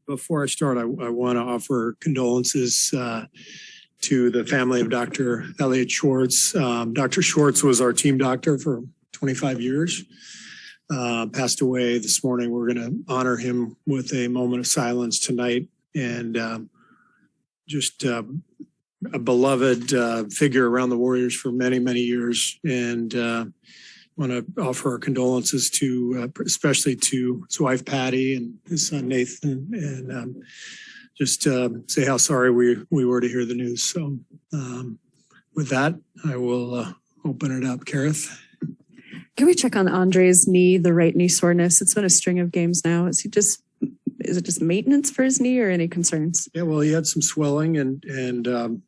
Before I start, I want to offer condolences to the family of Dr. Elliot Schwartz. Dr. Schwartz was our team doctor for 25 years. Passed away this morning. We're going to honor him with a moment of silence tonight. And just a beloved figure around the Warriors for many, many years. And want to offer our condolences to, especially to his wife, Patty, and his son, Nathan, and just say how sorry we were to hear the news. So with that, I will open it up. Kareth? Can we check on Andre's knee, the right knee soreness? It's been a string of games now. Is it just maintenance for his knee or any concerns? Yeah, well, he had some swelling and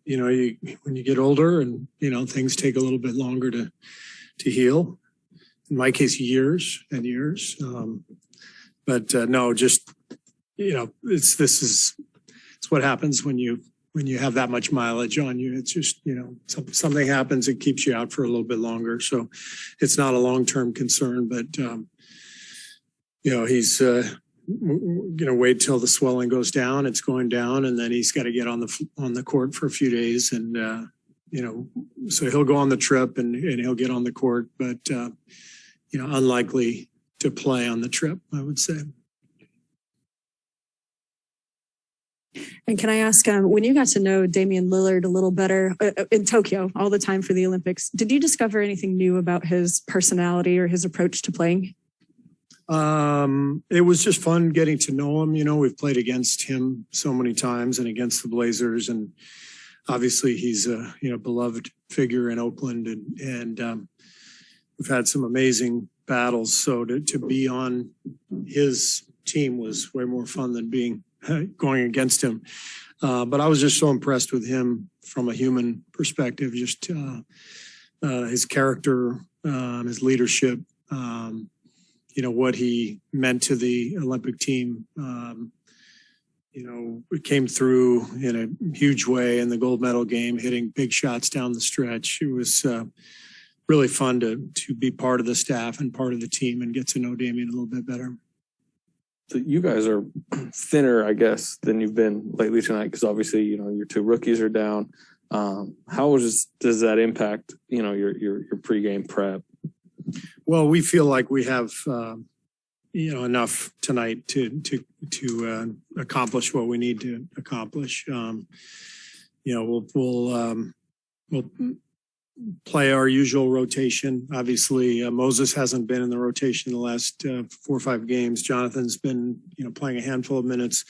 you know, when you get older and, you know, things take a little bit longer to heal. In my case, years and years. But no, just, you know, it's what happens when you have that much mileage on you. It's just, you know, something happens, it keeps you out for a little bit longer. So it's not a long-term concern, but, you know, he's going to wait till the swelling goes down. It's going down, and then he's got to get on the court for a few days. And, you know, so he'll go on the trip and he'll get on the court, but, you know, unlikely to play on the trip, I would say. And can I ask, when you got to know Damian Lillard a little better in Tokyo all the time for the Olympics, did you discover anything new about his personality or his approach to playing? It was just fun getting to know him. You know, we've played against him so many times and against the Blazers, and obviously he's a, you know, beloved figure in Oakland, and we've had some amazing battles. So to be on his team was way more fun than going against him. But I was just so impressed with him from a human perspective, just his character, his leadership, you know, what he meant to the Olympic team. You know, it came through in a huge way in the gold medal game, hitting big shots down the stretch. It was really fun to be part of the staff and part of the team and get to know Damian a little bit better. So you guys are thinner, I guess, than you've been lately tonight, because obviously, you know, your two rookies are down. How does that impact, you know, your pregame prep? Well, we feel like we have, you know, enough tonight to accomplish what we need to accomplish. You know, we'll play our usual rotation. Obviously, Moses hasn't been in the rotation the last 4 or 5 games. Jonathan's been, you know, playing a handful of minutes.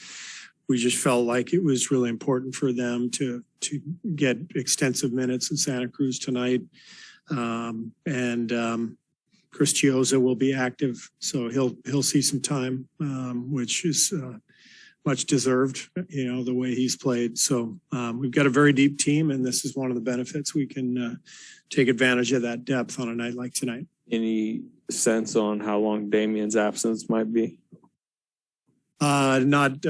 We just felt like it was really important for them to get extensive minutes in Santa Cruz tonight. Chris Chiozza will be active, so he'll see some time, which is much deserved, you know, the way he's played. So we've got a very deep team, and this is one of the benefits. We can take advantage of that depth on a night like tonight. Any sense on how long Damian's absence might be? Not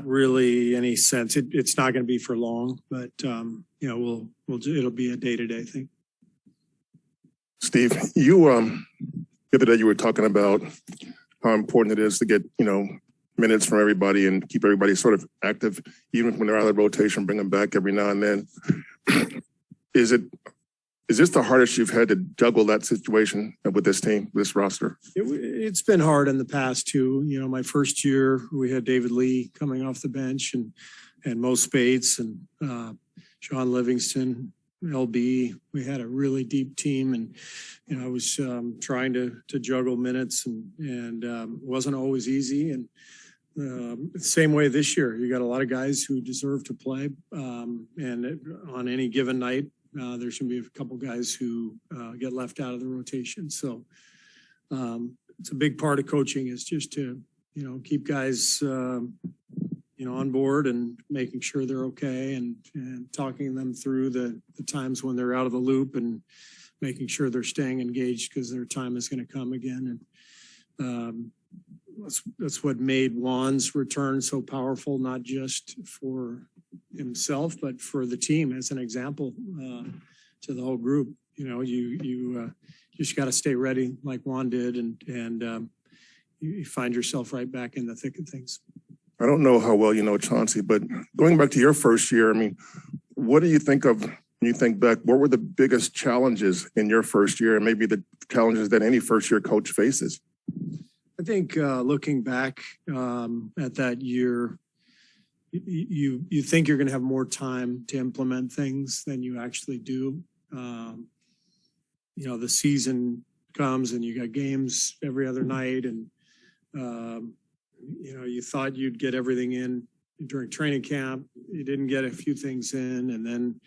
really any sense. It's not going to be for long, but you know, it'll be a day-to-day thing. Steve, you the other day you were talking about how important it is to get, you know, minutes from everybody and keep everybody sort of active, even when they're out of the rotation, bring them back every now and then. Is this the hardest you've had to juggle that situation with this team, this roster? It's been hard in the past too. You know, my first year we had David Lee coming off the bench and Mo Spates and Sean Livingston, LB. We had a really deep team, and you know, I was trying to juggle minutes, and it wasn't always easy. And same way this year, you got a lot of guys who deserve to play, and on any given night, there's going to be a couple guys who get left out of the rotation. So it's a big part of coaching is just to, you know, keep guys you know, on board and making sure they're okay, and talking them through the times when they're out of the loop, and making sure they're staying engaged because their time is going to come again. And that's what made Juan's return so powerful, not just for himself, but for the team as an example to the whole group. You know, you just got to stay ready like Juan did, and you find yourself right back in the thick of things. I don't know how well you know Chauncey, but going back to your first year, I mean, what do you think of when you think back? What were the biggest challenges in your first year, and maybe the challenges that any first year coach faces? I think looking back at that year, you think you're going to have more time to implement things than you actually do. You know, the season comes and you got games every other night, and you know, you thought you'd get everything in during training camp. You didn't get a few things in, and then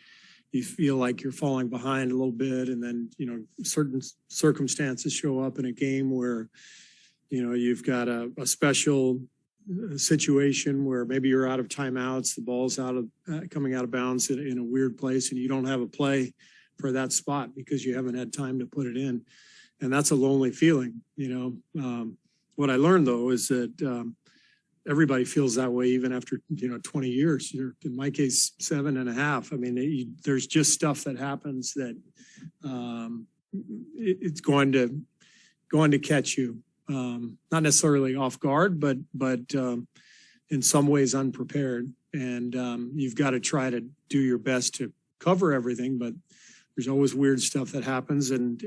you feel like you're falling behind a little bit, and then, you know, certain circumstances show up in a game where, you know, you've got a special situation where maybe you're out of timeouts, the ball's coming out of bounds in a weird place, and you don't have a play for that spot because you haven't had time to put it in. And that's a lonely feeling, you know. What I learned though is that everybody feels that way even after, you know, 20 years. In my case, 7.5. I mean, there's just stuff that happens that it's going to catch you. Not necessarily off guard, but in some ways unprepared. And you've got to try to do your best to cover everything, but there's always weird stuff that happens, and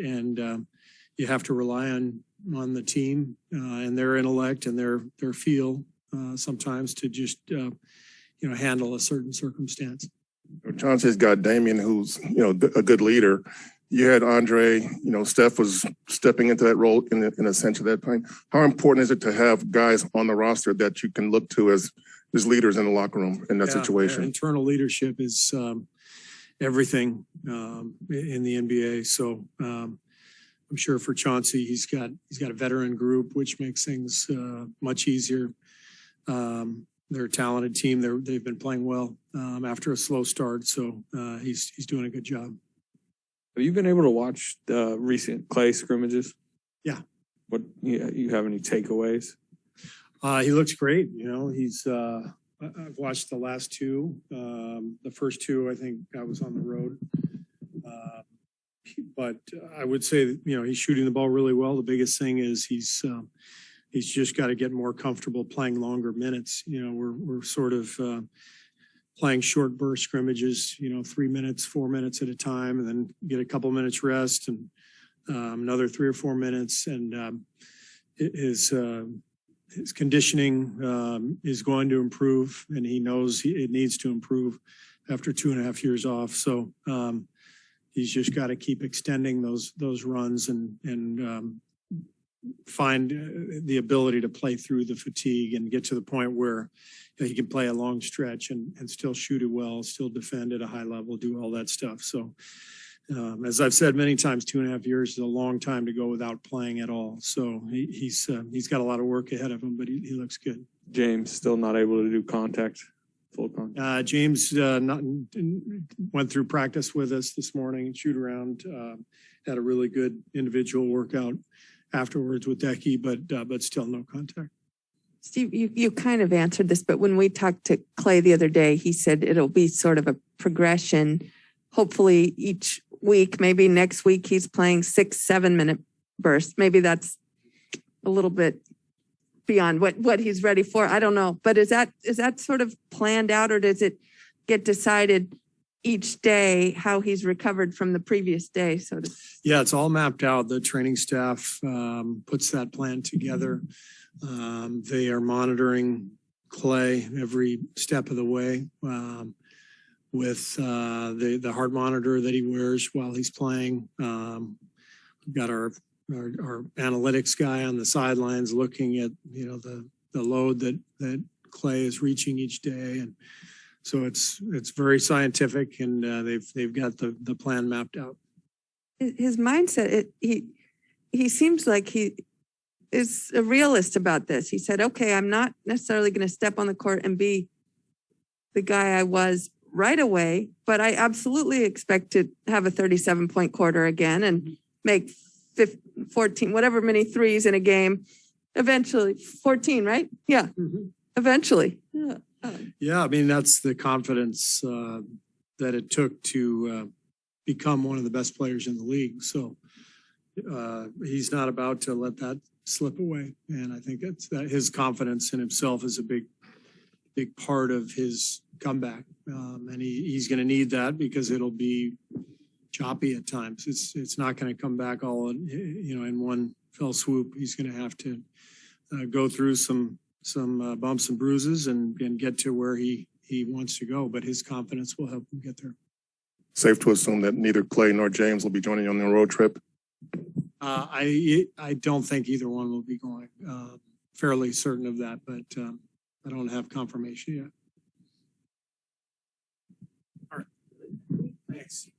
you have to rely on the team and their intellect and their feel sometimes to just you know, handle a certain circumstance. Chauncey's got Damian, who's, you know, a good leader. You had Andre, you know, Steph was stepping into that role in a sense at that time. How important is it to have guys on the roster that you can look to as leaders in the locker room in that situation? Internal leadership is everything in the NBA. So I'm sure for Chauncey, he's got a veteran group, which makes things much easier. They're a talented team. They've been playing well after a slow start. So he's doing a good job. Have you been able to watch the recent Clay scrimmages? Yeah. What you have any takeaways? He looks great. You know, I've watched the last two. The first two, I think I was on the road. But I would say that, you know, he's shooting the ball really well. The biggest thing is he's just got to get more comfortable playing longer minutes. You know, we're sort of playing short burst scrimmages, you know, 3 minutes, 4 minutes at a time, and then get a couple minutes rest and another 3 or 4 minutes. And his conditioning is going to improve, and he knows it needs to improve after 2.5 years off. So he's just got to keep extending those runs and find the ability to play through the fatigue and get to the point where he can play a long stretch and still shoot it well, still defend at a high level, do all that stuff. So as I've said many times, 2.5 years is a long time to go without playing at all. So he's got a lot of work ahead of him, but he looks good. James still not able to do full contact. James went through practice with us this morning, shoot around, had a really good individual workout afterwards with Decky, but still no contact. Steve, you kind of answered this, but when we talked to Clay the other day, he said it'll be sort of a progression. Hopefully each week, maybe next week he's playing 6-7 minute bursts. Maybe that's a little bit beyond what he's ready for. I don't know. But is that sort of planned out, or does it get decided each day how he's recovered from the previous day? Yeah, it's all mapped out. The training staff puts that plan together. They are monitoring Clay every step of the way with the heart monitor that he wears while he's playing. We've got our analytics guy on the sidelines looking at, you know, the load that Clay is reaching each day, and so it's very scientific, and they've got the plan mapped out. His mindset, he seems like he is a realist about this. He said, okay, I'm not necessarily going to step on the court and be the guy I was right away, but I absolutely expect to have a 37-point quarter again and make 14, whatever many threes in a game. Eventually, 14, right? Yeah, eventually. Yeah. Yeah, I mean, that's the confidence that it took to become one of the best players in the league. So he's not about to let that slip away. And I think that his confidence in himself is a big part of his comeback. And he's going to need that because it'll be choppy at times. It's not going to come back all in one fell swoop. He's going to have to go through some bumps and bruises and get to where he wants to go. But his confidence will help him get there. Safe to assume that neither Clay nor James will be joining you on the road trip. I don't think either one will be going. Fairly certain of that, but I don't have confirmation yet. All right. Thanks.